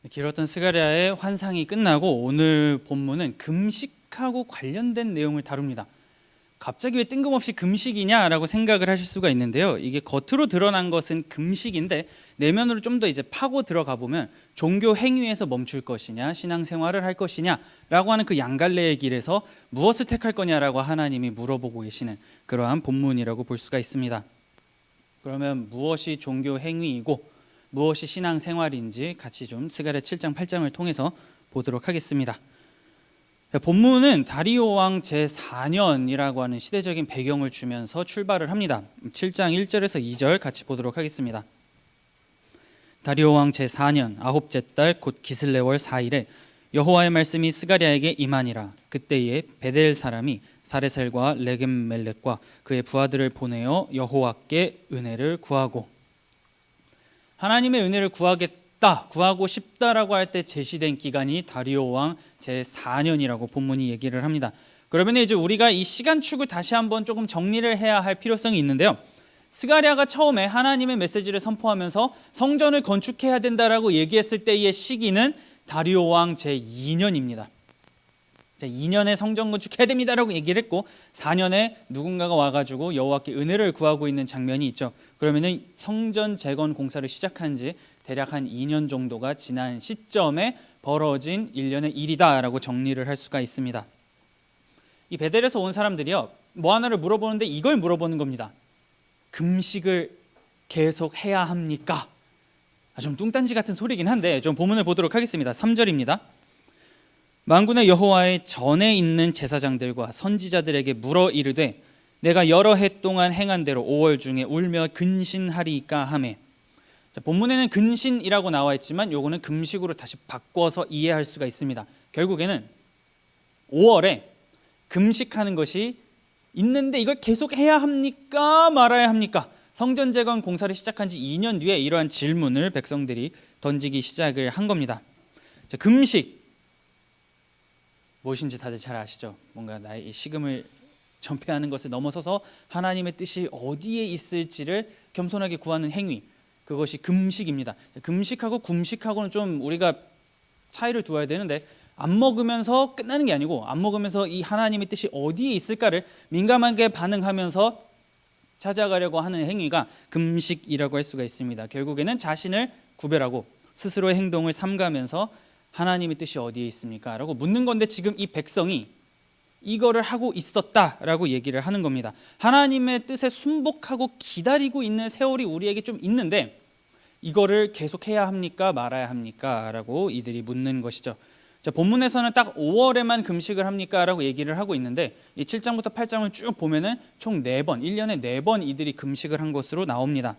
길었던 스가랴의 환상이 끝나고 오늘 본문은 금식하고 관련된 내용을 다룹니다. 갑자기 왜 뜬금없이 금식이냐라고 생각을 하실 수가 있는데요. 이게 겉으로 드러난 것은 금식인데 내면으로 좀 더 이제 파고 들어가 보면 종교 행위에서 멈출 것이냐, 신앙생활을 할 것이냐라고 하는 그 양갈래의 길에서 무엇을 택할 거냐라고 하나님이 물어보고 계시는 그러한 본문이라고 볼 수가 있습니다. 그러면 무엇이 종교 행위이고 무엇이 신앙생활인지 같이 좀 스가랴 7장 8장을 통해서 보도록 하겠습니다. 본문은 다리오 왕 제4년이라고 하는 시대적인 배경을 주면서 출발을 합니다. 7장 1절에서 2절 같이 보도록 하겠습니다. 다리오 왕 제4년 아홉째 달 곧 기슬레월 4일에 여호와의 말씀이 스가랴에게 임하니라. 그때에 베델 사람이 사레셀과 레겜멜렉과 그의 부하들을 보내어 여호와께 은혜를 구하고, 하나님의 은혜를 구하고 싶다라고 할 때 제시된 기간이 다리오 왕 제4년이라고 본문이 얘기를 합니다. 그러면 이제 우리가 이 시간축을 다시 한번 조금 정리를 해야 할 필요성이 있는데요. 스가랴가 처음에 하나님의 메시지를 선포하면서 성전을 건축해야 된다라고 얘기했을 때의 시기는 다리오 왕 제2년입니다. 제2년에 성전 건축해야 됩니다라고 얘기를 했고 4년에 누군가가 와가지고 여호와께 은혜를 구하고 있는 장면이 있죠. 그러면은 성전 재건 공사를 시작한 지 대략 한 2년 정도가 지난 시점에 벌어진 일련의 일이다라고 정리를 할 수가 있습니다. 이 베델에서 온 사람들이요, 뭐 하나를 물어보는데 이걸 물어보는 겁니다. 금식을 계속 해야 합니까? 좀 뚱딴지 같은 소리긴 한데 좀 본문을 보도록 하겠습니다. 3절입니다. 만군의 여호와의 전에 있는 제사장들과 선지자들에게 물어 이르되 내가 여러 해 동안 행한 대로 5월 중에 울며 근신하리까 하매. 본문에는 근신이라고 나와 있지만 요거는 금식으로 다시 바꿔서 이해할 수가 있습니다. 결국에는 5월에 금식하는 것이 있는데 이걸 계속 해야 합니까 말아야 합니까? 성전 재건 공사를 시작한 지 2년 뒤에 이러한 질문을 백성들이 던지기 시작을 한 겁니다. 금식 무엇인지 다들 잘 아시죠? 뭔가 나의 식음을 전폐하는 것을 넘어서서 하나님의 뜻이 어디에 있을지를 겸손하게 구하는 행위, 그것이 금식입니다. 금식하고 금식하고는 좀 우리가 차이를 두어야 되는데, 안 먹으면서 끝나는 게 아니고 안 먹으면서 이 하나님의 뜻이 어디에 있을까를 민감하게 반응하면서 찾아가려고 하는 행위가 금식이라고 할 수가 있습니다. 결국에는 자신을 구별하고 스스로의 행동을 삼가면서 하나님의 뜻이 어디에 있습니까? 라고 묻는 건데, 지금 이 백성이 이거를 하고 있었다라고 얘기를 하는 겁니다. 하나님의 뜻에 순복하고 기다리고 있는 세월이 우리에게 좀 있는데 이거를 계속해야 합니까 말아야 합니까? 라고 이들이 묻는 것이죠. 본문에서는 딱 5월에만 금식을 합니까? 라고 얘기를 하고 있는데 이 7장부터 8장을 쭉 보면은 총 4번, 1년에 4번 이들이 금식을 한 것으로 나옵니다.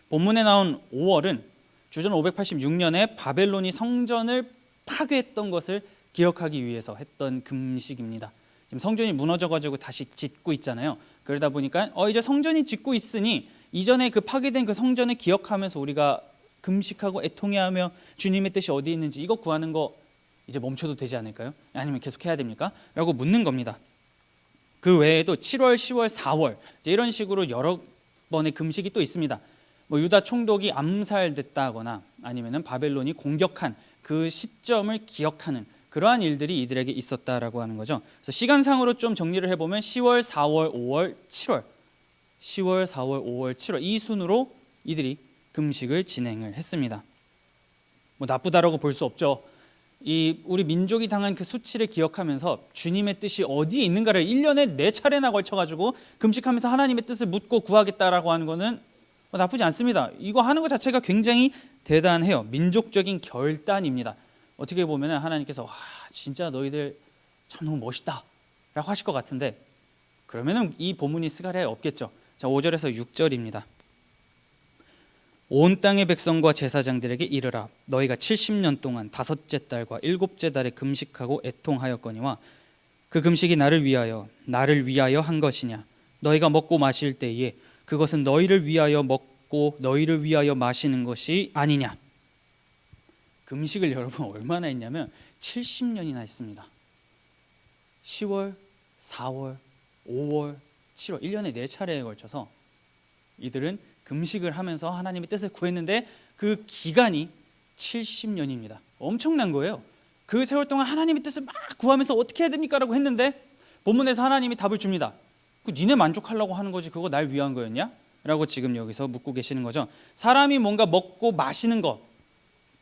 본문에 나온 5월은 주전 586년에 바벨론이 성전을 파괴했던 것을 기억하기 위해서 했던 금식입니다. 지금 성전이 무너져가지고 다시 짓고 있잖아요. 그러다 보니까 이제 성전이 짓고 있으니 이전에 그 파괴된 그 성전을 기억하면서 우리가 금식하고 애통해하며 주님의 뜻이 어디 있는지 이거 구하는 거 이제 멈춰도 되지 않을까요? 아니면 계속 해야 됩니까? 라고 묻는 겁니다. 그 외에도 7월, 10월, 4월 이런 식으로 여러 번의 금식이 또 있습니다. 유다 총독이 암살됐다거나 아니면은 바벨론이 공격한 그 시점을 기억하는 그러한 일들이 이들에게 있었다라고 하는 거죠. 그래서 시간상으로 좀 정리를 해보면 10월, 4월, 5월, 7월 10월, 4월, 5월, 7월 이 순으로 이들이 금식을 진행을 했습니다. 나쁘다라고 볼 수 없죠. 우리 민족이 당한 그 수치를 기억하면서 주님의 뜻이 어디에 있는가를 1년에 4차례나 걸쳐가지고 금식하면서 하나님의 뜻을 묻고 구하겠다라고 하는 거는 나쁘지 않습니다. 이거 하는 것 자체가 굉장히 대단해요. 민족적인 결단입니다. 어떻게 보면 하나님께서 진짜 너희들 참 너무 멋있다 라고 하실 것 같은데, 그러면 이 본문이 스가랴에 없겠죠. 5절에서 6절입니다. 온 땅의 백성과 제사장들에게 이르라. 너희가 70년 동안 5째 달과 7째 달에 금식하고 애통하였거니와 그 금식이 나를 위하여 한 것이냐. 너희가 먹고 마실 때에 그것은 너희를 위하여 먹고 너희를 위하여 마시는 것이 아니냐. 금식을 여러분 얼마나 했냐면 70년이나 했습니다. 10월, 4월, 5월, 7월 1년에 4차례에 걸쳐서 이들은 금식을 하면서 하나님의 뜻을 구했는데 그 기간이 70년입니다. 엄청난 거예요. 그 세월 동안 하나님의 뜻을 막 구하면서 어떻게 해야 됩니까? 라고 했는데 본문에서 하나님이 답을 줍니다. 니네 만족하려고 하는 거지 그거 날 위한 거였냐? 라고 지금 여기서 묻고 계시는 거죠. 사람이 뭔가 먹고 마시는 것,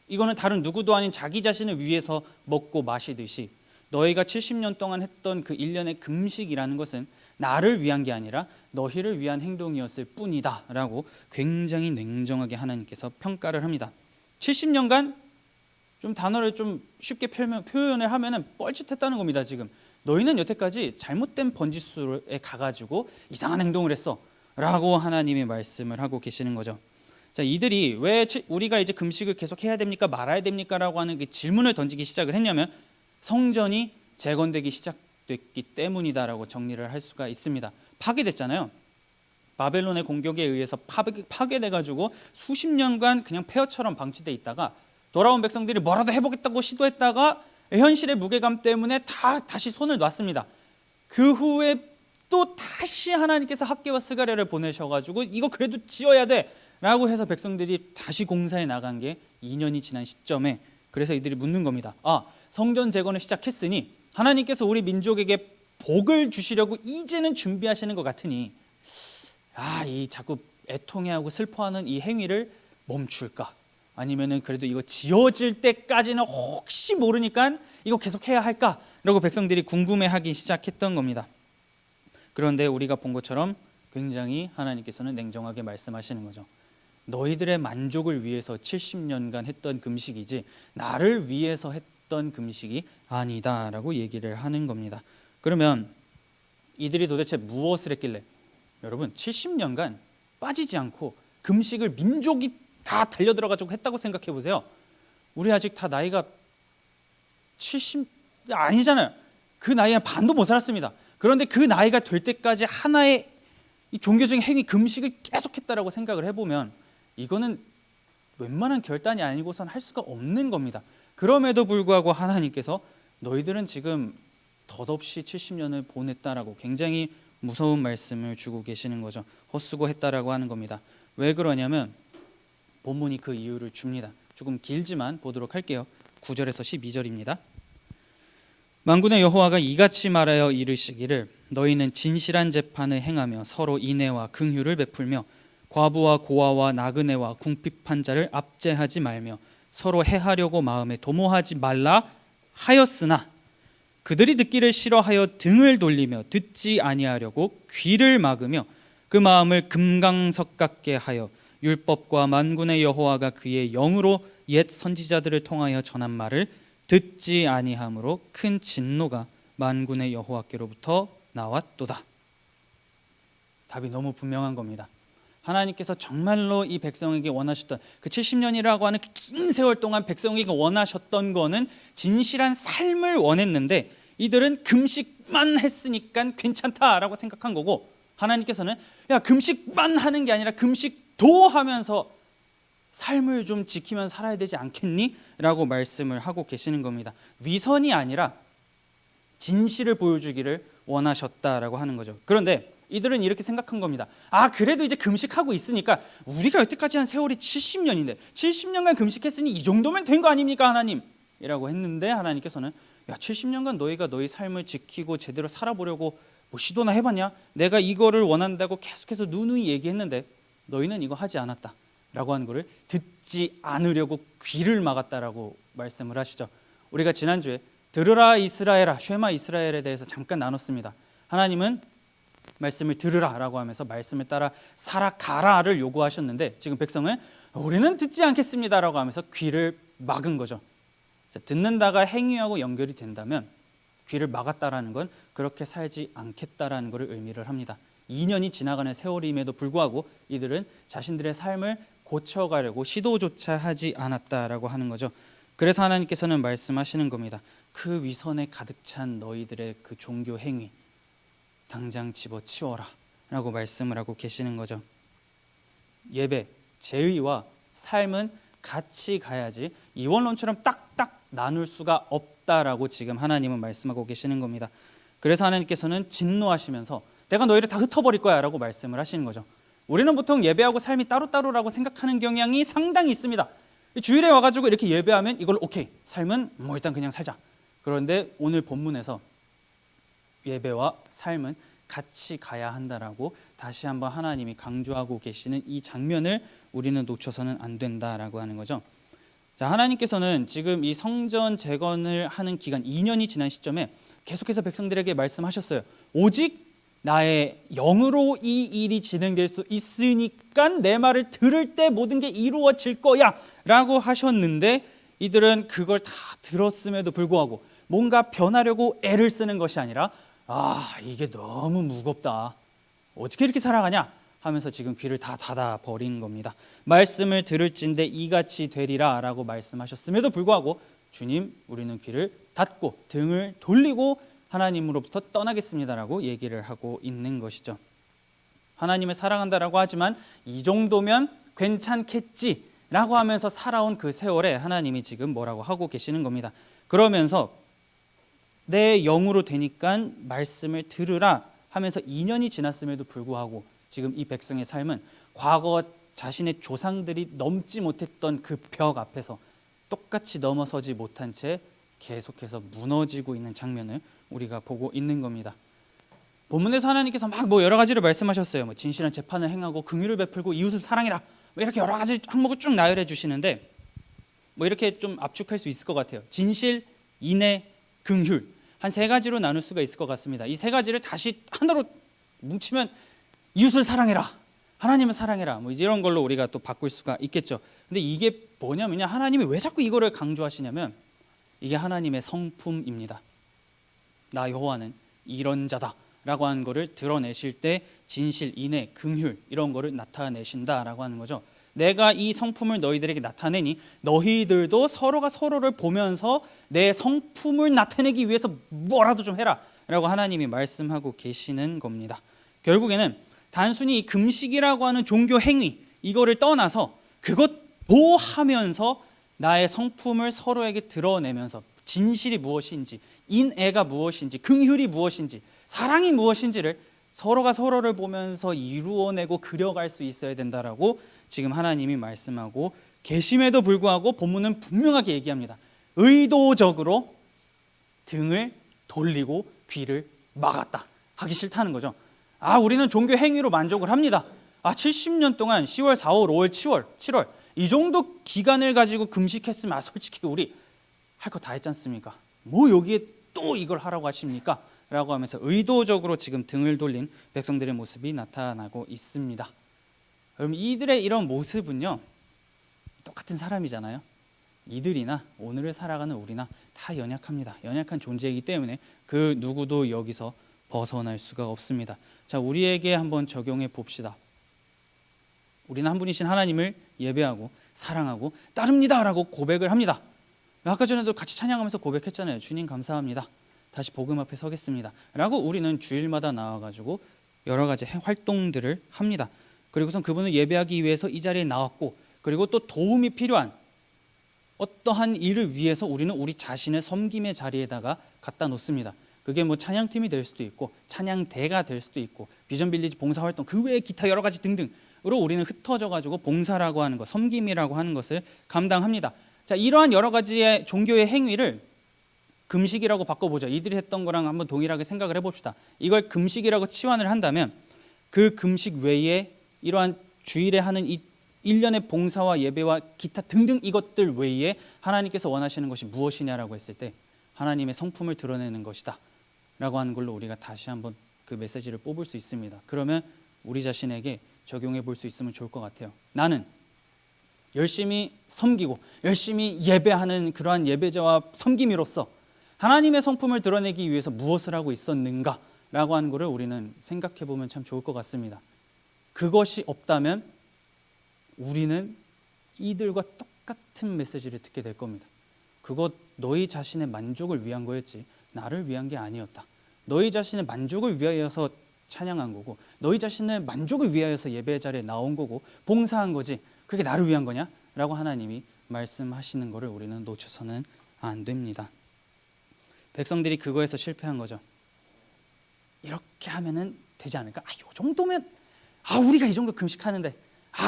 이거는 다른 누구도 아닌 자기 자신을 위해서 먹고 마시듯이 너희가 70년 동안 했던 그 일련의 금식이라는 것은 나를 위한 게 아니라 너희를 위한 행동이었을 뿐이다 라고 굉장히 냉정하게 하나님께서 평가를 합니다. 70년간 좀 단어를 좀 쉽게 표현을 하면은 뻘짓했다는 겁니다. 지금 너희는 여태까지 잘못된 번지수에 가가지고 이상한 행동을 했어 라고 하나님이 말씀을 하고 계시는 거죠. 자, 이들이 왜 우리가 이제 금식을 계속 해야 됩니까? 말아야 됩니까? 라고 하는 그 질문을 던지기 시작을 했냐면 성전이 재건되기 시작됐기 때문이다라고 정리를 할 수가 있습니다. 파괴됐잖아요. 바벨론의 공격에 의해서 파괴돼가지고 수십 년간 그냥 폐허처럼 방치돼 있다가 돌아온 백성들이 뭐라도 해보겠다고 시도했다가 현실의 무게감 때문에 다시 손을 놨습니다. 그 후에 또 다시 하나님께서 학개와 스가랴를 보내셔가지고 이거 그래도 지어야 돼 라고 해서 백성들이 다시 공사에 나간 게 2년이 지난 시점에, 그래서 이들이 묻는 겁니다. 성전 재건을 시작했으니 하나님께서 우리 민족에게 복을 주시려고 이제는 준비하시는 것 같으니 이 자꾸 애통해하고 슬퍼하는 이 행위를 멈출까? 아니면은 그래도 이거 지어질 때까지는 혹시 모르니까 이거 계속 해야 할까? 라고 백성들이 궁금해하기 시작했던 겁니다. 그런데 우리가 본 것처럼 굉장히 하나님께서는 냉정하게 말씀하시는 거죠. 너희들의 만족을 위해서 70년간 했던 금식이지 나를 위해서 했던 금식이 아니다 라고 얘기를 하는 겁니다. 그러면 이들이 도대체 무엇을 했길래, 여러분 70년간 빠지지 않고 금식을 민족이 다 달려들어가지고 했다고 생각해 보세요. 우리 아직 다 나이가 70 아니잖아요. 그 나이에 반도 못 살았습니다. 그런데 그 나이가 될 때까지 하나의 이 종교적인 행위 금식을 계속했다라고 생각을 해보면 이거는 웬만한 결단이 아니고선 할 수가 없는 겁니다. 그럼에도 불구하고 하나님께서 너희들은 지금 덧없이 70년을 보냈다라고 굉장히 무서운 말씀을 주고 계시는 거죠. 헛수고했다라고 하는 겁니다. 왜 그러냐면 본문이 그 이유를 줍니다. 조금 길지만 보도록 할게요. 9절에서 12절입니다. 만군의 여호와가 이같이 말하여 이르시기를 너희는 진실한 재판을 행하며 서로 인애와 긍휼을 베풀며 과부와 고아와 나그네와 궁핍한 자를 압제하지 말며 서로 해하려고 마음에 도모하지 말라 하였으나 그들이 듣기를 싫어하여 등을 돌리며 듣지 아니하려고 귀를 막으며 그 마음을 금강석 같게 하여 율법과 만군의 여호와가 그의 영으로 옛 선지자들을 통하여 전한 말을 듣지 아니함으로 큰 진노가 만군의 여호와께로부터 나왔도다. 답이 너무 분명한 겁니다. 하나님께서 정말로 이 백성에게 원하셨던 그 70년이라고 하는 그 긴 세월 동안 백성에게 원하셨던 거는 진실한 삶을 원했는데 이들은 금식만 했으니까 괜찮다라고 생각한 거고, 하나님께서는 야 금식만 하는 게 아니라 금식도 하면서 삶을 좀 지키면서 살아야 되지 않겠니? 라고 말씀을 하고 계시는 겁니다. 위선이 아니라 진실을 보여주기를 원하셨다라고 하는 거죠. 그런데 이들은 이렇게 생각한 겁니다. 그래도 이제 금식하고 있으니까 우리가 여태까지 한 세월이 70년인데 70년간 금식했으니 이 정도면 된 거 아닙니까 하나님? 이라고 했는데 하나님께서는 야 70년간 너희가 너희 삶을 지키고 제대로 살아보려고 뭐 시도나 해봤냐? 내가 이거를 원한다고 계속해서 누누이 얘기했는데 너희는 이거 하지 않았다 라고 하는 거를 듣지 않으려고 귀를 막았다라고 말씀을 하시죠. 우리가 지난주에 들으라 이스라엘아, 쉐마 이스라엘에 대해서 잠깐 나눴습니다. 하나님은 말씀을 들으라 라고 하면서 말씀을 따라 살아가라를 요구하셨는데 지금 백성은 우리는 듣지 않겠습니다 라고 하면서 귀를 막은 거죠. 듣는다가 행위하고 연결이 된다면 귀를 막았다라는 건 그렇게 살지 않겠다라는 것을 의미를 합니다. 2년이 지나가는 세월임에도 불구하고 이들은 자신들의 삶을 고쳐가려고 시도조차 하지 않았다라고 하는 거죠. 그래서 하나님께서는 말씀하시는 겁니다. 그 위선에 가득 찬 너희들의 그 종교 행위 당장 집어치워라 라고 말씀을 하고 계시는 거죠. 예배, 제의와 삶은 같이 가야지 이원론처럼 딱딱 나눌 수가 없다라고 지금 하나님은 말씀하고 계시는 겁니다. 그래서 하나님께서는 진노하시면서 내가 너희를 다 흩어버릴 거야 라고 말씀을 하시는 거죠. 우리는 보통 예배하고 삶이 따로따로라고 생각하는 경향이 상당히 있습니다. 주일에 와가지고 이렇게 예배하면 이걸 오케이, 삶은 뭐 일단 그냥 살자. 그런데 오늘 본문에서 예배와 삶은 같이 가야 한다라고 다시 한번 하나님이 강조하고 계시는 이 장면을 우리는 놓쳐서는 안 된다라고 하는 거죠. 자, 하나님께서는 지금 이 성전 재건을 하는 기간 2년이 지난 시점에 계속해서 백성들에게 말씀하셨어요. 오직 나의 영으로 이 일이 진행될 수 있으니까 내 말을 들을 때 모든 게 이루어질 거야 라고 하셨는데, 이들은 그걸 다 들었음에도 불구하고 뭔가 변하려고 애를 쓰는 것이 아니라 이게 너무 무겁다, 어떻게 이렇게 살아가냐 하면서 지금 귀를 다 닫아 버린 겁니다. 말씀을 들을진대 이같이 되리라 라고 말씀하셨음에도 불구하고 주님, 우리는 귀를 닫고 등을 돌리고 하나님으로부터 떠나겠습니다라고 얘기를 하고 있는 것이죠. 하나님을 사랑한다라고 하지만 이 정도면 괜찮겠지라고 하면서 살아온 그 세월에 하나님이 지금 뭐라고 하고 계시는 겁니다. 그러면서 내 영으로 되니까 말씀을 들으라 하면서 2년이 지났음에도 불구하고 지금 이 백성의 삶은 과거 자신의 조상들이 넘지 못했던 그 벽 앞에서 똑같이 넘어서지 못한 채 계속해서 무너지고 있는 장면을 우리가 보고 있는 겁니다. 본문에서 하나님께서 막 여러 가지를 말씀하셨어요. 진실한 재판을 행하고 긍휼을 베풀고 이웃을 사랑해라, 이렇게 여러 가지 항목을 쭉 나열해 주시는데 이렇게 좀 압축할 수 있을 것 같아요. 진실, 인애, 긍휼, 한 세 가지로 나눌 수가 있을 것 같습니다. 이 세 가지를 다시 하나로 뭉치면 이웃을 사랑해라, 하나님을 사랑해라, 이런 걸로 우리가 또 바꿀 수가 있겠죠. 근데 이게 뭐냐면요, 하나님이 왜 자꾸 이거를 강조하시냐면 이게 하나님의 성품입니다. 나 여호와는 이런 자다라고 하는 거를 드러내실 때 진실, 인애, 긍휼 이런 거를 나타내신다라고 하는 거죠. 내가 이 성품을 너희들에게 나타내니 너희들도 서로가 서로를 보면서 내 성품을 나타내기 위해서 뭐라도 좀 해라 라고 하나님이 말씀하고 계시는 겁니다. 결국에는 단순히 이 금식이라고 하는 종교 행위 이거를 떠나서 그것도 하면서 나의 성품을 서로에게 드러내면서 진실이 무엇인지, 인애가 무엇인지, 긍휼이 무엇인지, 사랑이 무엇인지를 서로가 서로를 보면서 이루어내고 그려갈 수 있어야 된다라고 지금 하나님이 말씀하고 계심에도 불구하고 본문은 분명하게 얘기합니다. 의도적으로 등을 돌리고 귀를 막았다, 하기 싫다는 거죠. 우리는 종교 행위로 만족을 합니다. 70년 동안 10월, 4월, 5월, 7월 이 정도 기간을 가지고 금식했으면 솔직히 우리 할 거 다 했지 않습니까? 여기에 또 이걸 하라고 하십니까? 라고 하면서 의도적으로 지금 등을 돌린 백성들의 모습이 나타나고 있습니다. 그럼 이들의 이런 모습은요, 똑같은 사람이잖아요. 이들이나 오늘을 살아가는 우리나 다 연약합니다. 연약한 존재이기 때문에 그 누구도 여기서 벗어날 수가 없습니다. 자, 우리에게 한번 적용해 봅시다. 우리는 한 분이신 하나님을 예배하고 사랑하고 따릅니다라고 고백을 합니다. 아까 전에도 같이 찬양하면서 고백했잖아요. 주님 감사합니다, 다시 복음 앞에 서겠습니다 라고 우리는 주일마다 나와가지고 여러 가지 활동들을 합니다. 그리고선 그분을 예배하기 위해서 이 자리에 나왔고, 그리고 또 도움이 필요한 어떠한 일을 위해서 우리는 우리 자신을 섬김의 자리에다가 갖다 놓습니다. 그게 찬양팀이 될 수도 있고 찬양대가 될 수도 있고 비전빌리지 봉사활동 그 외에 기타 여러 가지 등등으로 우리는 흩어져 가지고 봉사라고 하는 것, 섬김이라고 하는 것을 감당합니다. 자, 이러한 여러 가지의 종교의 행위를 금식이라고 바꿔보죠. 이들이 했던 거랑 한번 동일하게 생각을 해봅시다. 이걸 금식이라고 치환을 한다면 그 금식 외에 이러한 주일에 하는 이 일련의 봉사와 예배와 기타 등등 이것들 외에 하나님께서 원하시는 것이 무엇이냐라고 했을 때 하나님의 성품을 드러내는 것이다 라고 하는 걸로 우리가 다시 한번 그 메시지를 뽑을 수 있습니다. 그러면 우리 자신에게 적용해 볼 수 있으면 좋을 것 같아요. 나는 열심히 섬기고 열심히 예배하는 그러한 예배자와 섬김이로써 하나님의 성품을 드러내기 위해서 무엇을 하고 있었는가 라고 하는 것을 우리는 생각해 보면 참 좋을 것 같습니다. 그것이 없다면 우리는 이들과 똑같은 메시지를 듣게 될 겁니다. 그것 너희 자신의 만족을 위한 거였지 나를 위한 게 아니었다. 너희 자신의 만족을 위하여서 찬양한 거고 너희 자신의 만족을 위하여서 예배 자리에 나온 거고 봉사한 거지 그게 나를 위한 거냐? 라고 하나님이 말씀하시는 것을 우리는 놓쳐서는 안 됩니다. 백성들이 그거에서 실패한 거죠. 이렇게 하면은 되지 않을까? 이 정도면 우리가 이 정도 금식하는데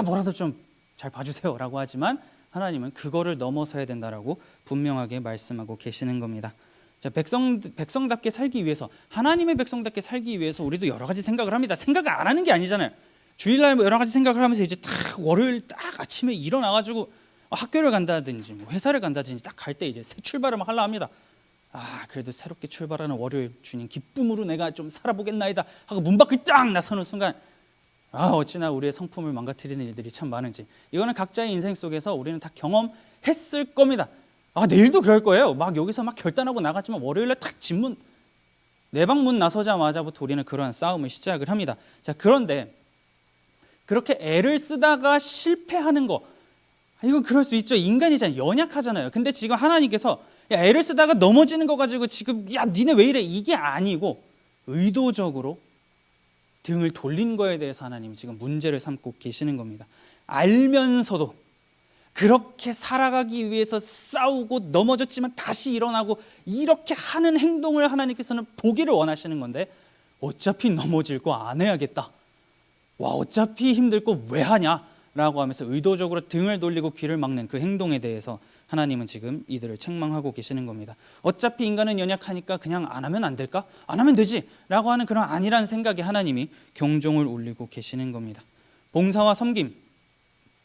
뭐라도 좀 잘 봐주세요라고 하지만 하나님은 그거를 넘어서야 된다라고 분명하게 말씀하고 계시는 겁니다. 자, 백성답게 살기 위해서, 하나님의 백성답게 살기 위해서 우리도 여러 가지 생각을 합니다. 생각을 안 하는 게 아니잖아요. 주일날 여러 가지 생각을 하면서 이제 딱 월요일 딱 아침에 일어나가지고 학교를 간다든지 뭐 회사를 간다든지 딱 갈 때 이제 새 출발을 막 하려 합니다. 그래도 새롭게 출발하는 월요일, 주님 기쁨으로 내가 좀 살아보겠나이다 하고 문 밖을 쫙 나서는 순간 어찌나 우리의 성품을 망가뜨리는 일들이 참 많은지, 이거는 각자의 인생 속에서 우리는 다 경험했을 겁니다. 내일도 그럴 거예요. 막 여기서 막 결단하고 나갔지만 월요일에 탁 집문, 내 방 문 나서자마자부터 우리는 그러한 싸움을 시작을 합니다. 자, 그런데 그렇게 애를 쓰다가 실패하는 거, 이건 그럴 수 있죠. 인간이잖아요. 연약하잖아요. 근데 지금 하나님께서 애를 쓰다가 넘어지는 거 가지고 지금 니네 왜 이래, 이게 아니고 의도적으로 등을 돌린 거에 대해서 하나님이 지금 문제를 삼고 계시는 겁니다. 알면서도 그렇게 살아가기 위해서 싸우고 넘어졌지만 다시 일어나고 이렇게 하는 행동을 하나님께서는 보기를 원하시는 건데, 어차피 넘어질 거 안 해야겠다, 어차피 힘들 거 왜 하냐 라고 하면서 의도적으로 등을 돌리고 귀를 막는 그 행동에 대해서 하나님은 지금 이들을 책망하고 계시는 겁니다. 어차피 인간은 연약하니까 그냥 안 하면 안 될까? 안 하면 되지 라고 하는 그런 아니란 생각에 하나님이 경종을 울리고 계시는 겁니다. 봉사와 섬김,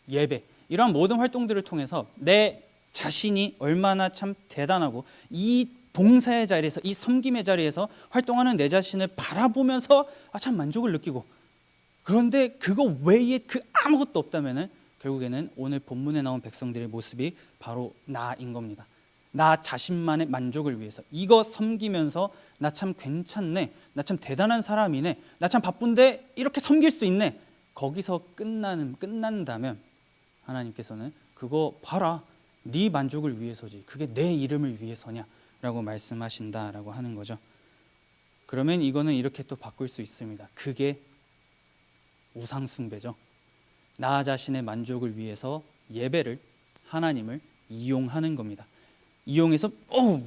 예배, 이러한 모든 활동들을 통해서 내 자신이 얼마나 참 대단하고, 이 봉사의 자리에서, 이 섬김의 자리에서 활동하는 내 자신을 바라보면서 참 만족을 느끼고, 그런데 그거 외에 그 아무것도 없다면은 결국에는 오늘 본문에 나온 백성들의 모습이 바로 나인 겁니다. 나 자신만의 만족을 위해서 이거 섬기면서 나 참 괜찮네, 나 참 대단한 사람이네, 나 참 바쁜데 이렇게 섬길 수 있네, 거기서 끝난다면 하나님께서는 그거 봐라, 네 만족을 위해서지, 그게 내 이름을 위해서냐라고 말씀하신다라고 하는 거죠. 그러면 이거는 이렇게 또 바꿀 수 있습니다. 그게 우상숭배죠. 나 자신의 만족을 위해서 예배를, 하나님을 이용하는 겁니다. 이용해서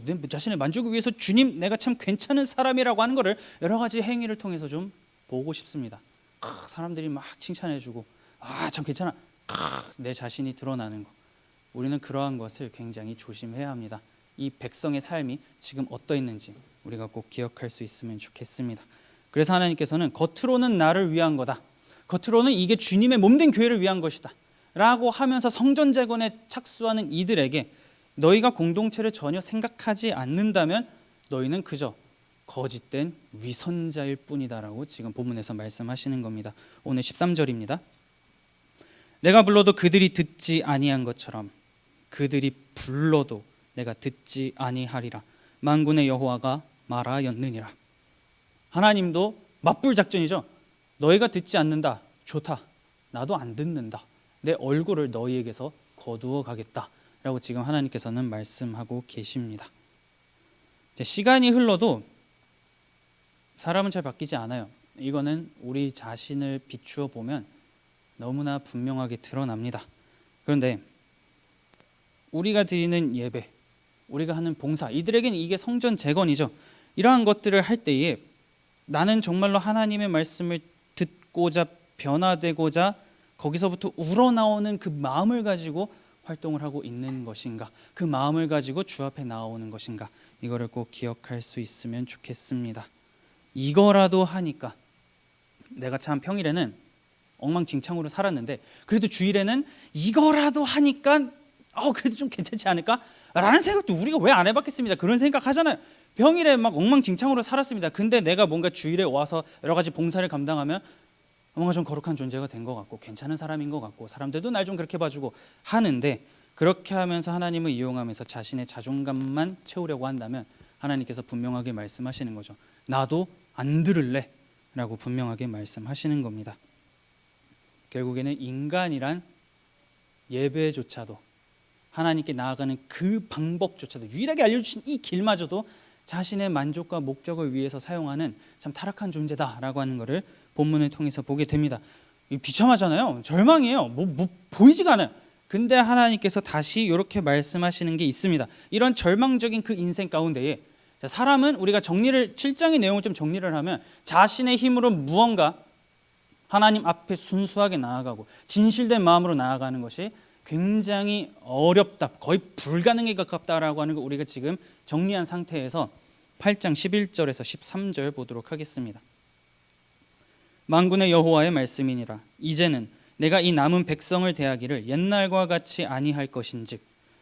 내 자신의 만족을 위해서 주님 내가 참 괜찮은 사람이라고 하는 거를 여러 가지 행위를 통해서 좀 보고 싶습니다. 사람들이 막 칭찬해주고 참 괜찮아, 내 자신이 드러나는 거, 우리는 그러한 것을 굉장히 조심해야 합니다. 이 백성의 삶이 지금 어떠했는지 우리가 꼭 기억할 수 있으면 좋겠습니다. 그래서 하나님께서는 겉으로는 나를 위한 거다, 겉으로는 이게 주님의 몸된 교회를 위한 것이다 라고 하면서 성전 재건에 착수하는 이들에게 너희가 공동체를 전혀 생각하지 않는다면 너희는 그저 거짓된 위선자일 뿐이다라고 지금 본문에서 말씀하시는 겁니다. 오늘 13절입니다. 내가 불러도 그들이 듣지 아니한 것처럼 그들이 불러도 내가 듣지 아니하리라. 만군의 여호와가 말하였느니라. 하나님도 맞불 작전이죠. 너희가 듣지 않는다, 좋다, 나도 안 듣는다, 내 얼굴을 너희에게서 거두어 가겠다 라고 지금 하나님께서는 말씀하고 계십니다. 시간이 흘러도 사람은 잘 바뀌지 않아요. 이거는 우리 자신을 비추어 보면 너무나 분명하게 드러납니다. 그런데 우리가 드리는 예배, 우리가 하는 봉사, 이들에게는 이게 성전 재건이죠. 이러한 것들을 할 때에 나는 정말로 하나님의 말씀을 듣고자 변화되고자 거기서부터 우러나오는 그 마음을 가지고 활동을 하고 있는 것인가, 그 마음을 가지고 주 앞에 나오는 것인가, 이거를 꼭 기억할 수 있으면 좋겠습니다. 이거라도 하니까 내가 참 평일에는 엉망진창으로 살았는데 그래도 주일에는 이거라도 하니까 그래도 좀 괜찮지 않을까? 라는 생각도 우리가 왜 안 해봤겠습니다. 그런 생각 하잖아요. 평일에 막 엉망진창으로 살았습니다. 근데 내가 뭔가 주일에 와서 여러 가지 봉사를 감당하면 뭔가 좀 거룩한 존재가 된 것 같고 괜찮은 사람인 것 같고 사람들도 날 좀 그렇게 봐주고 하는데, 그렇게 하면서 하나님을 이용하면서 자신의 자존감만 채우려고 한다면 하나님께서 분명하게 말씀하시는 거죠. 나도 안 들을래 라고 분명하게 말씀하시는 겁니다. 결국에는 인간이란 예배조차도, 하나님께 나아가는 그 방법조차도, 유일하게 알려주신 이 길마저도 자신의 만족과 목적을 위해서 사용하는 참 타락한 존재다라고 하는 것을 본문을 통해서 보게 됩니다. 비참하잖아요. 절망이에요. 뭐 보이지가 않아요. 근데 하나님께서 다시 이렇게 말씀하시는 게 있습니다. 이런 절망적인 그 인생 가운데에 사람은, 우리가 7장의 내용을 좀 정리를 하면 자신의 힘으로 무언가 하나님 앞에 순수하게 나아가고 진실된 마음으로 나아가는 것이 굉장히 어렵다, 거의 불가능에 가깝다라고 하는 거 우리가 지금 정리한 상태에서 8장 11절에서 13절 보도록 하겠습니다. 만군의 여호와의 말씀이니라. 이제는 내가 이 남은 백성을 대하기를 옛날과 같이 아니할 것인즉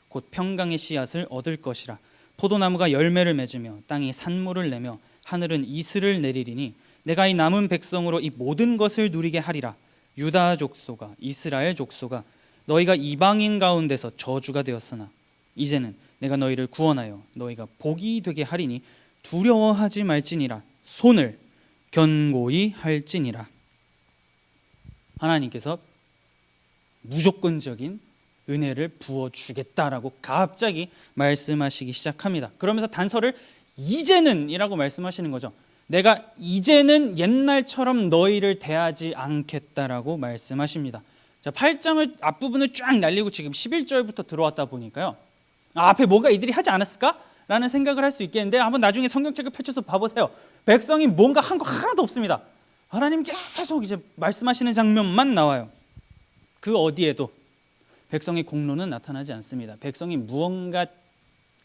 곧 평강의 씨앗을 얻을 것이라. 포도나무가 열매를 맺으며 땅이 산물을 내며 하늘은 이슬을 내리리니 내가 이 남은 백성으로 이 모든 것을 누리게 하리라. 유다 족속아, 이스라엘 족속아, 너희가 이방인 가운데서 저주가 되었으나 이제는 내가 너희를 구원하여 너희가 복이 되게 하리니 두려워하지 말지니라. 손을 견고히 할지니라. 하나님께서 무조건적인 은혜를 부어주겠다라고 갑자기 말씀하시기 시작합니다. 그러면서 단서를 이제는 이라고 말씀하시는 거죠. 내가 이제는 옛날처럼 너희를 대하지 않겠다라고 말씀하십니다. 자, 8장을 앞부분을 쫙 날리고 지금 11절부터 들어왔다 보니까요, 앞에 뭐가 이들이 하지 않았을까? 라는 생각을 할 수 있겠는데 한번 나중에 성경책을 펼쳐서 봐보세요. 백성이 뭔가 한 거 하나도 없습니다. 하나님 계속 이제 말씀하시는 장면만 나와요. 그 어디에도 백성의 공로는 나타나지 않습니다. 백성이 무언가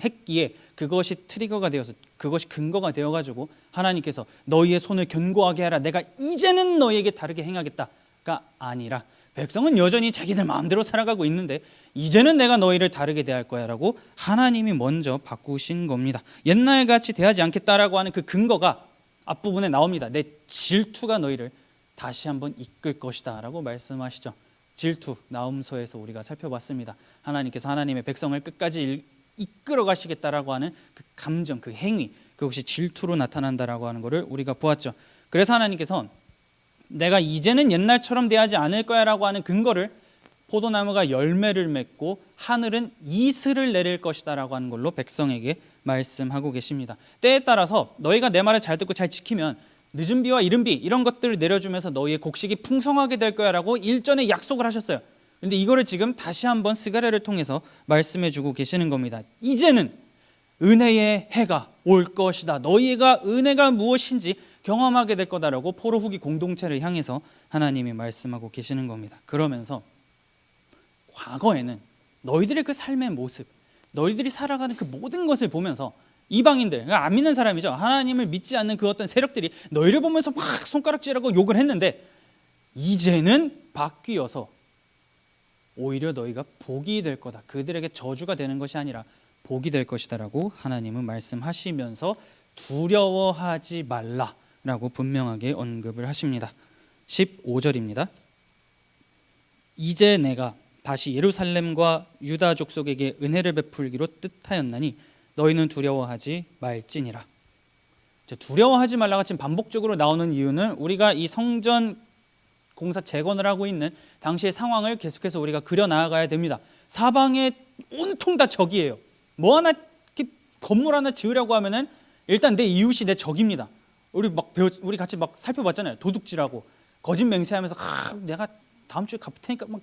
했기에 그것이 트리거가 되어서, 그것이 근거가 되어가지고 하나님께서 너희의 손을 견고하게 하라, 내가 이제는 너희에게 다르게 행하겠다가 아니라 백성은 여전히 자기들 마음대로 살아가고 있는데 이제는 내가 너희를 다르게 대할 거야 라고 하나님이 먼저 바꾸신 겁니다. 옛날같이 대하지 않겠다라고 하는 그 근거가 앞부분에 나옵니다. 내 질투가 너희를 다시 한번 이끌 것이다 라고 말씀하시죠. 질투, 나훔서에서 우리가 살펴봤습니다. 하나님께서 하나님의 백성을 끝까지 이끌어 가시겠다라고 하는 그 감정, 그 행위, 그것이 질투로 나타난다라고 하는 것을 우리가 보았죠. 그래서 하나님께서 내가 이제는 옛날처럼 대하지 않을 거야 라고 하는 근거를 포도나무가 열매를 맺고 하늘은 이슬을 내릴 것이다 라고 하는 걸로 백성에게 말씀하고 계십니다. 때에 따라서 너희가 내 말을 잘 듣고 잘 지키면 늦은 비와 이른 비 이런 것들을 내려주면서 너희의 곡식이 풍성하게 될 거야 라고 일전에 약속을 하셨어요. 그런데 이거를 지금 다시 한번 스가랴를 통해서 말씀해 주고 계시는 겁니다. 이제는 은혜의 해가 올 것이다. 너희가 은혜가 무엇인지 경험하게 될 거다라고 포로 후기 공동체를 향해서 하나님이 말씀하고 계시는 겁니다. 그러면서 과거에는 너희들의 그 삶의 모습, 너희들이 살아가는 그 모든 것을 보면서 이방인들, 그러니까 안 믿는 사람이죠. 하나님을 믿지 않는 그 어떤 세력들이 너희를 보면서 막 손가락질하고 욕을 했는데 이제는 바뀌어서 오히려 너희가 복이 될 거다. 그들에게 저주가 되는 것이 아니라 복이 될 것이다라고 하나님은 말씀하시면서 두려워하지 말라라고 분명하게 언급을 하십니다. 15절입니다. 이제 내가 다시 예루살렘과 유다 족속에게 은혜를 베풀기로 뜻하였나니 너희는 두려워하지 말지니라. 두려워하지 말라가 지금 반복적으로 나오는 이유는 우리가 이 성전 공사 재건을 하고 있는 당시의 상황을 계속해서 우리가 그려 나가야 됩니다. 사방에 온통 다 적이에요. 뭐 하나 이렇게 건물 하나 지으려고 하면은 일단 내 이웃이 내 적입니다. 우리 같이 막 살펴봤잖아요. 도둑질하고 거짓 맹세하면서 내가 다음 주에 갚을 테니까 막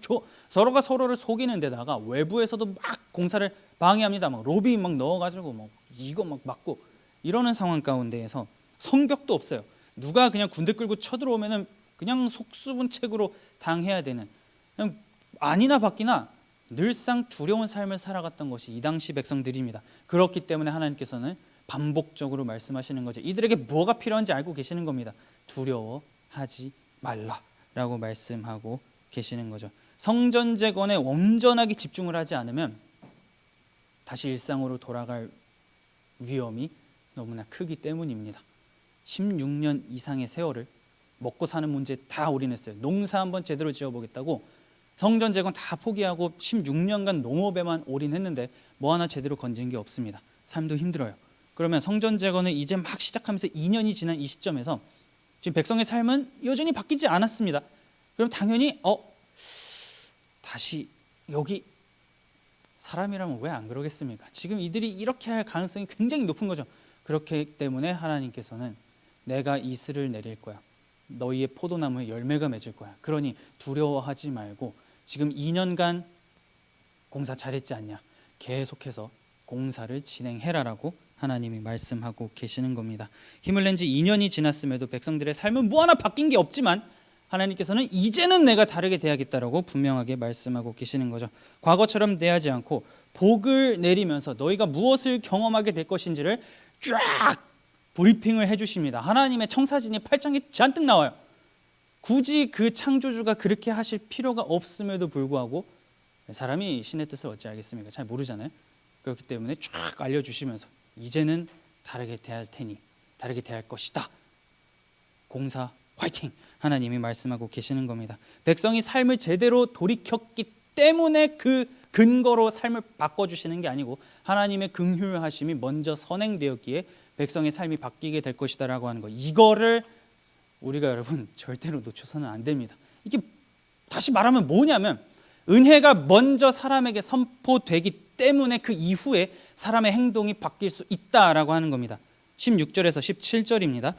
서로가 서로를 속이는 데다가 외부에서도 막 공사를 방해합니다. 막 로비 막 넣어가지고 막 이거 막 막고 이러는 상황 가운데에서 성벽도 없어요. 누가 그냥 군대 끌고 쳐들어오면은 그냥 속수분책으로 당해야 되는, 그냥 아니나 바뀌나 늘상 두려운 삶을 살아갔던 것이 이 당시 백성들입니다. 그렇기 때문에 하나님께서는 반복적으로 말씀하시는 거죠. 이들에게 뭐가 필요한지 알고 계시는 겁니다. 두려워하지 말라라고 말씀하고 계시는 거죠. 성전 재건에 온전하게 집중을 하지 않으면 다시 일상으로 돌아갈 위험이 너무나 크기 때문입니다. 16년 이상의 세월을 먹고 사는 문제에 다 올인했어요. 농사 한번 제대로 지어보겠다고 성전 재건 다 포기하고 16년간 농업에만 올인했는데 뭐 하나 제대로 건진 게 없습니다. 삶도 힘들어요. 그러면 성전 재건을 이제 막 시작하면서 2년이 지난 이 시점에서 지금 백성의 삶은 여전히 바뀌지 않았습니다. 그럼 당연히 다시 여기 사람이라면 왜 안 그러겠습니까? 지금 이들이 이렇게 할 가능성이 굉장히 높은 거죠. 그렇기 때문에 하나님께서는 내가 이슬을 내릴 거야. 너희의 포도나무에 열매가 맺을 거야. 그러니 두려워하지 말고 지금 2년간 공사 잘했지 않냐? 계속해서 공사를 진행해라라고 하나님이 말씀하고 계시는 겁니다. 힘을 낸 지 2년이 지났음에도 백성들의 삶은 뭐 하나 바뀐 게 없지만 하나님께서는 이제는 내가 다르게 대하겠다라고 분명하게 말씀하고 계시는 거죠. 과거처럼 대하지 않고 복을 내리면서 너희가 무엇을 경험하게 될 것인지를 쫙 브리핑을 해주십니다. 하나님의 청사진이 8장에 잔뜩 나와요. 굳이 그 창조주가 그렇게 하실 필요가 없음에도 불구하고 사람이 신의 뜻을 어찌 알겠습니까? 잘 모르잖아요. 그렇기 때문에 쫙 알려주시면서 이제는 다르게 대할 테니, 다르게 대할 것이다. 공사 화이팅! 하나님이 말씀하고 계시는 겁니다. 백성이 삶을 제대로 돌이켰기 때문에 그 근거로 삶을 바꿔주시는 게 아니고 하나님의 긍휼하심이 먼저 선행되었기에 백성의 삶이 바뀌게 될 것이다 라고 하는 거, 이거를 우리가 여러분 절대로 놓쳐서는 안 됩니다. 이게 다시 말하면 뭐냐면 은혜가 먼저 사람에게 선포되기 때문에 그 이후에 사람의 행동이 바뀔 수 있다라고 하는 겁니다. 16절에서 17절입니다.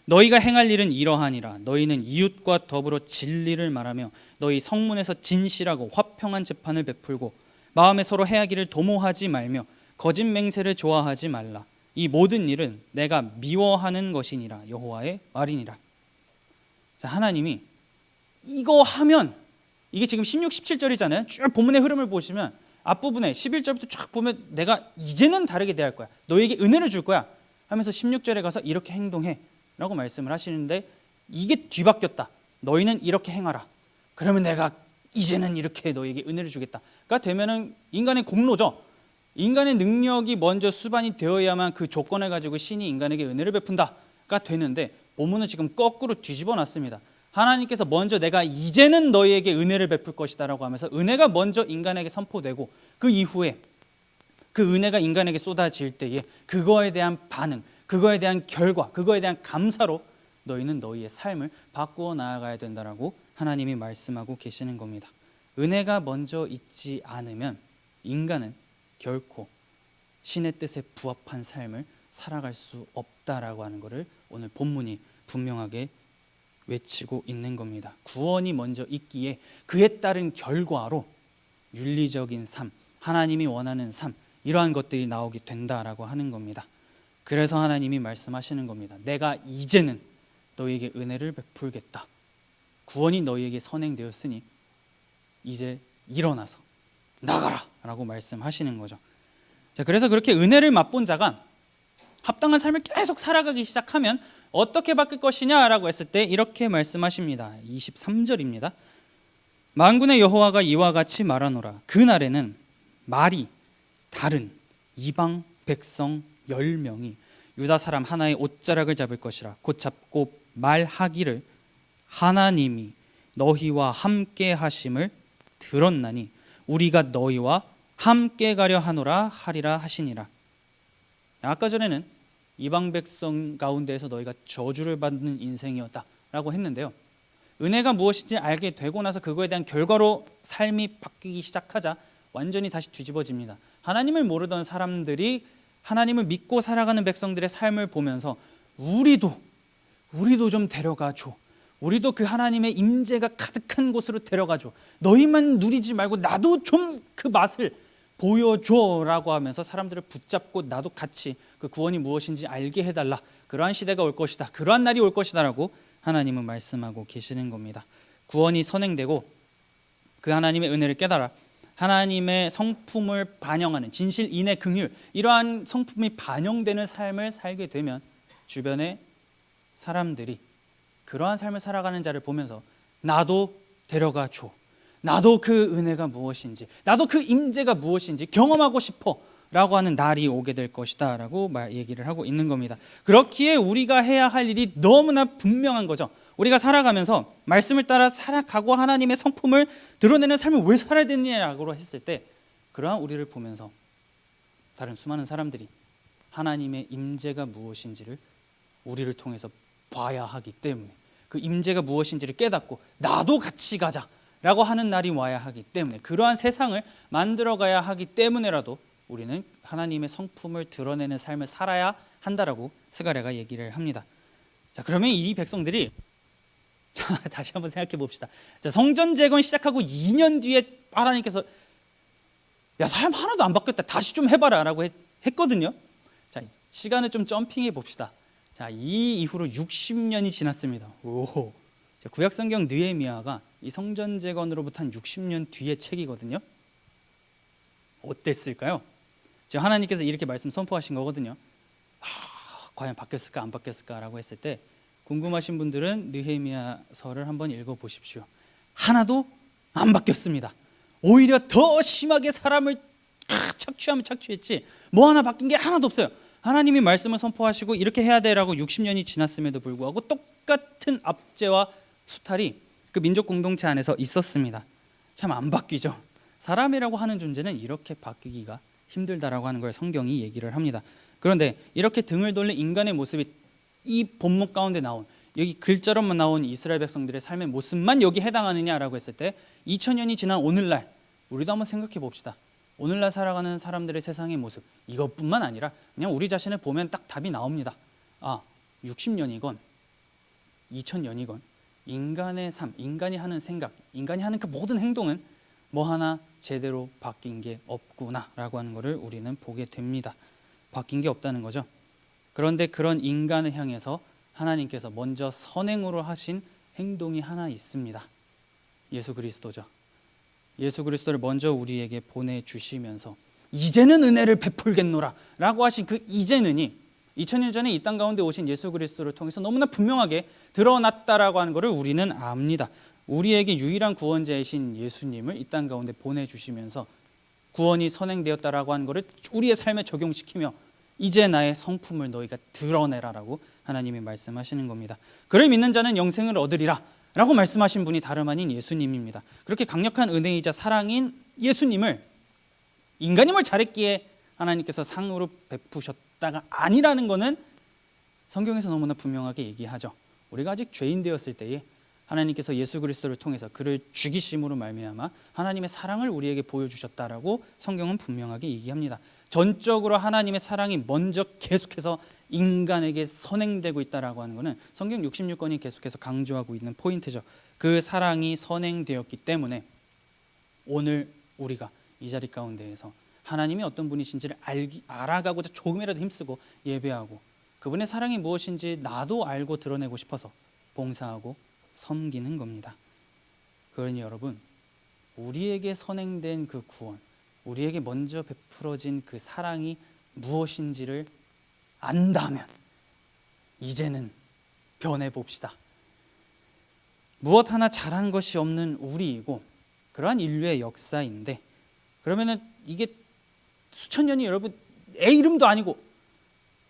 너희가 행할 일은 이러하니라. 너희는 이웃과 더불어 진리를 말하며 너희 성문에서 진실하고 화평한 재판을 베풀고 마음에 서로 해하기를 도모하지 말며 거짓 맹세를 좋아하지 말라. 이 모든 일은 내가 미워하는 것이니라. 여호와의 말이니라. 하나님이 이거 하면, 이게 지금 16, 17절이잖아요. 쭉 본문의 흐름을 보시면 앞부분에 11절부터 쫙 보면 내가 이제는 다르게 대할 거야, 너에게 은혜를 줄 거야 하면서 16절에 가서 이렇게 행동해 라고 말씀을 하시는데, 이게 뒤바뀌었다. 너희는 이렇게 행하라. 그러면 내가 이제는 이렇게 너에게 은혜를 주겠다가 되면은 인간의 공로죠. 인간의 능력이 먼저 수반이 되어야만 그 조건을 가지고 신이 인간에게 은혜를 베푼다가 되는데, 본문은 지금 거꾸로 뒤집어 놨습니다. 하나님께서 먼저 내가 이제는 너희에게 은혜를 베풀 것이다 라고 하면서 은혜가 먼저 인간에게 선포되고 그 이후에 그 은혜가 인간에게 쏟아질 때에 그거에 대한 반응, 그거에 대한 결과, 그거에 대한 감사로 너희는 너희의 삶을 바꾸어 나아가야 된다라고 하나님이 말씀하고 계시는 겁니다. 은혜가 먼저 있지 않으면 인간은 결코 신의 뜻에 부합한 삶을 살아갈 수 없다라고 하는 것을 오늘 본문이 분명하게 외치고 있는 겁니다. 구원이 먼저 있기에 그에 따른 결과로 윤리적인 삶, 하나님이 원하는 삶, 이러한 것들이 나오게 된다라고 하는 겁니다. 그래서 하나님이 말씀하시는 겁니다. 내가 이제는 너희에게 은혜를 베풀겠다. 구원이 너희에게 선행되었으니 이제 일어나서 나가라 라고 말씀하시는 거죠. 자, 그래서 그렇게 은혜를 맛본 자가 합당한 삶을 계속 살아가기 시작하면 어떻게 바뀔 것이냐라고 했을 때 이렇게 말씀하십니다. 23절입니다. 만군의 여호와가 이와 같이 말하노라. 그날에는 말이 다른 이방 백성 10명이 유다 사람 하나의 옷자락을 잡을 것이라. 곧 잡고 말하기를 하나님이 너희와 함께 하심을 들었나니 우리가 너희와 함께 가려 하노라 하리라 하시니라. 아까 전에는 이방 백성 가운데에서 너희가 저주를 받는 인생이었다라고 했는데요. 은혜가 무엇인지 알게 되고 나서 그거에 대한 결과로 삶이 바뀌기 시작하자 완전히 다시 뒤집어집니다. 하나님을 모르던 사람들이 하나님을 믿고 살아가는 백성들의 삶을 보면서 우리도 좀 데려가줘. 우리도 그 하나님의 임재가 가득한 곳으로 데려가줘. 너희만 누리지 말고 나도 좀 그 맛을 보여줘라고 하면서 사람들을 붙잡고 나도 같이 그 구원이 무엇인지 알게 해달라. 그러한 시대가 올 것이다. 그러한 날이 올 것이다 라고 하나님은 말씀하고 계시는 겁니다. 구원이 선행되고 그 하나님의 은혜를 깨달아 하나님의 성품을 반영하는 진실, 인애, 긍휼, 이러한 성품이 반영되는 삶을 살게 되면 주변의 사람들이 그러한 삶을 살아가는 자를 보면서 나도 데려가 줘. 나도 그 은혜가 무엇인지, 나도 그 임재가 무엇인지 경험하고 싶어 라고 하는 날이 오게 될 것이다 라고 얘기를 하고 있는 겁니다. 그렇기에 우리가 해야 할 일이 너무나 분명한 거죠. 우리가 살아가면서 말씀을 따라 살아가고 하나님의 성품을 드러내는 삶을 왜 살아야 되느냐라고 했을 때, 그러한 우리를 보면서 다른 수많은 사람들이 하나님의 임재가 무엇인지를 우리를 통해서 봐야 하기 때문에, 그 임재가 무엇인지를 깨닫고 나도 같이 가자 라고 하는 날이 와야 하기 때문에, 그러한 세상을 만들어가야 하기 때문에라도 우리는 하나님의 성품을 드러내는 삶을 살아야 한다라고 스가랴가 얘기를 합니다. 자, 그러면 이 백성들이 다시 한번 생각해 봅시다. 자, 성전 재건 시작하고 2년 뒤에 하나님께서 야, 삶 하나도 안 바뀌었다, 다시 좀 해봐라 라고 했거든요. 자, 시간을 좀 점핑해 봅시다. 자, 이 이후로 60년이 지났습니다. 오, 구약 성경 느헤미야가 이 성전 재건으로부터 한 60년 뒤의 책이거든요. 어땠을까요? 지금 하나님께서 이렇게 말씀 선포하신 거거든요. 과연 바뀌었을까 안 바뀌었을까라고 했을 때 궁금하신 분들은 느헤미야서를 한번 읽어보십시오. 하나도 안 바뀌었습니다. 오히려 더 심하게 사람을 착취하면 착취했지 뭐 하나 바뀐 게 하나도 없어요. 하나님이 말씀을 선포하시고 이렇게 해야 돼라고 60년이 지났음에도 불구하고 똑같은 압제와 수탈이 그 민족 공동체 안에서 있었습니다. 참 안 바뀌죠. 사람이라고 하는 존재는 이렇게 바뀌기가 힘들다라고 하는 걸 성경이 얘기를 합니다. 그런데 이렇게 등을 돌린 인간의 모습이 이 본문 가운데 나온 여기 글자로만 나온 이스라엘 백성들의 삶의 모습만 여기 해당하느냐라고 했을 때 2000년이 지난 오늘날 우리도 한번 생각해 봅시다. 오늘날 살아가는 사람들의 세상의 모습 이것뿐만 아니라 그냥 우리 자신을 보면 딱 답이 나옵니다. 60년이건 2000년이건 인간의 삶, 인간이 하는 생각, 인간이 하는 그 모든 행동은 뭐 하나 제대로 바뀐 게 없구나라고 하는 것을 우리는 보게 됩니다. 바뀐 게 없다는 거죠. 그런데 그런 인간을 향해서 하나님께서 먼저 선행으로 하신 행동이 하나 있습니다. 예수 그리스도죠. 예수 그리스도를 먼저 우리에게 보내주시면서 이제는 은혜를 베풀겠노라 라고 하신 그 이제는이 2000년 전에 이 땅 가운데 오신 예수 그리스도를 통해서 너무나 분명하게 드러났다라고 하는 것을 우리는 압니다. 우리에게 유일한 구원자이신 예수님을 이 땅 가운데 보내주시면서 구원이 선행되었다라고 하는 것을 우리의 삶에 적용시키며 이제 나의 성품을 너희가 드러내라라고 하나님이 말씀하시는 겁니다. 그를 믿는 자는 영생을 얻으리라 라고 말씀하신 분이 다름 아닌 예수님입니다. 그렇게 강력한 은혜이자 사랑인 예수님을 인간임을 잘했기에 하나님께서 상으로 베푸셨다가 아니라는 것은 성경에서 너무나 분명하게 얘기하죠. 우리가 아직 죄인 되었을 때에 하나님께서 예수 그리스도를 통해서 그를 죽이심으로 말미암아 하나님의 사랑을 우리에게 보여주셨다라고 성경은 분명하게 얘기합니다. 전적으로 하나님의 사랑이 먼저 계속해서 인간에게 선행되고 있다라고 하는 것은 성경 66권이 계속해서 강조하고 있는 포인트죠. 그 사랑이 선행되었기 때문에 오늘 우리가 이 자리 가운데에서 하나님이 어떤 분이신지를 알아가고자 조금이라도 힘쓰고 예배하고 그분의 사랑이 무엇인지 나도 알고 드러내고 싶어서 봉사하고 섬기는 겁니다. 그러니 여러분, 우리에게 선행된 그 구원, 우리에게 먼저 베풀어진 그 사랑이 무엇인지를 안다면 이제는 변해봅시다. 무엇 하나 잘한 것이 없는 우리이고 그러한 인류의 역사인데 그러면은 이게 수천 년이 여러분 애 이름도 아니고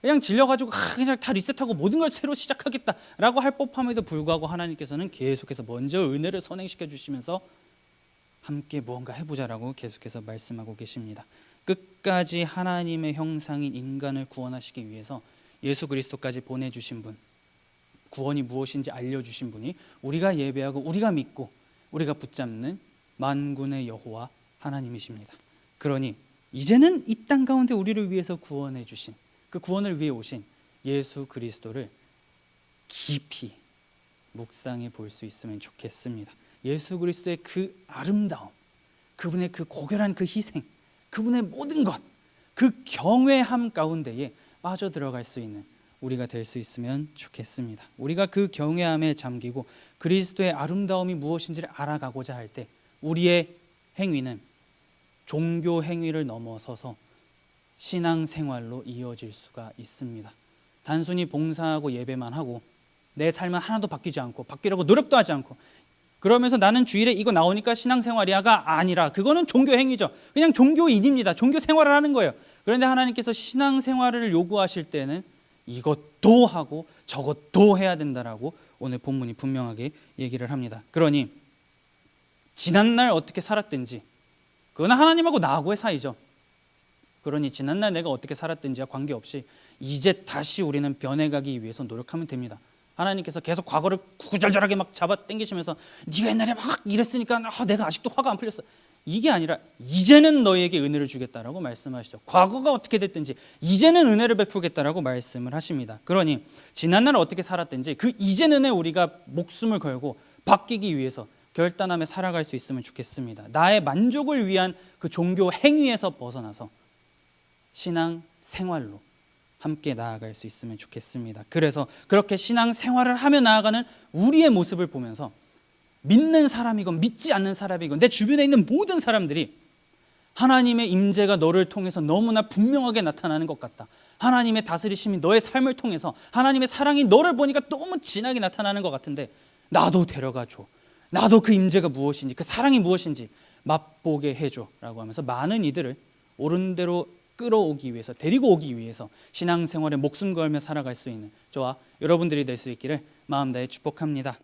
그냥 질려가지고 그냥 다 리셋하고 모든 걸 새로 시작하겠다라고 할 법함에도 불구하고 하나님께서는 계속해서 먼저 은혜를 선행시켜 주시면서 함께 무언가 해보자라고 계속해서 말씀하고 계십니다. 끝까지 하나님의 형상인 인간을 구원하시기 위해서 예수 그리스도까지 보내주신 분, 구원이 무엇인지 알려주신 분이 우리가 예배하고 우리가 믿고 우리가 붙잡는 만군의 여호와 하나님이십니다. 그러니 이제는 이 땅 가운데 우리를 위해서 구원해 주신 그 구원을 위해 오신 예수 그리스도를 깊이 묵상해 볼 수 있으면 좋겠습니다. 예수 그리스도의 그 아름다움, 그분의 그 고결한 그 희생, 그분의 모든 것, 그 경외함 가운데에 빠져들어갈 수 있는 우리가 될 수 있으면 좋겠습니다. 우리가 그 경외함에 잠기고 그리스도의 아름다움이 무엇인지를 알아가고자 할 때 우리의 행위는 종교 행위를 넘어서서 신앙생활로 이어질 수가 있습니다. 단순히 봉사하고 예배만 하고 내 삶은 하나도 바뀌지 않고 바뀌려고 노력도 하지 않고 그러면서 나는 주일에 이거 나오니까 신앙생활이야가 아니라 그거는 종교 행위죠. 그냥 종교인입니다. 종교 생활을 하는 거예요. 그런데 하나님께서 신앙생활을 요구하실 때는 이것도 하고 저것도 해야 된다라고 오늘 본문이 분명하게 얘기를 합니다. 그러니 지난날 어떻게 살았든지 그거는 하나님하고 나하고의 사이죠. 그러니 지난날 내가 어떻게 살았든지와 관계없이 이제 다시 우리는 변해가기 위해서 노력하면 됩니다. 하나님께서 계속 과거를 구절절하게 막 잡아 당기시면서 네가 옛날에 막 이랬으니까 내가 아직도 화가 안 풀렸어. 이게 아니라 이제는 너희에게 은혜를 주겠다라고 말씀하시죠. 과거가 어떻게 됐든지 이제는 은혜를 베풀겠다라고 말씀을 하십니다. 그러니 지난날 어떻게 살았든지 그 이제는에 우리가 목숨을 걸고 바뀌기 위해서 결단하며 살아갈 수 있으면 좋겠습니다. 나의 만족을 위한 그 종교 행위에서 벗어나서 신앙 생활로 함께 나아갈 수 있으면 좋겠습니다. 그래서 그렇게 신앙 생활을 하며 나아가는 우리의 모습을 보면서 믿는 사람이건 믿지 않는 사람이건 내 주변에 있는 모든 사람들이 하나님의 임재가 너를 통해서 너무나 분명하게 나타나는 것 같다. 하나님의 다스리심이 너의 삶을 통해서 하나님의 사랑이 너를 보니까 너무 진하게 나타나는 것 같은데 나도 데려가 줘. 나도 그 임재가 무엇인지 그 사랑이 무엇인지 맛보게 해줘 라고 하면서 많은 이들을 옳은 대로 끌어오기 위해서 데리고 오기 위해서 신앙생활에 목숨 걸며 살아갈 수 있는 저와 여러분들이 될 수 있기를 마음 다해 축복합니다.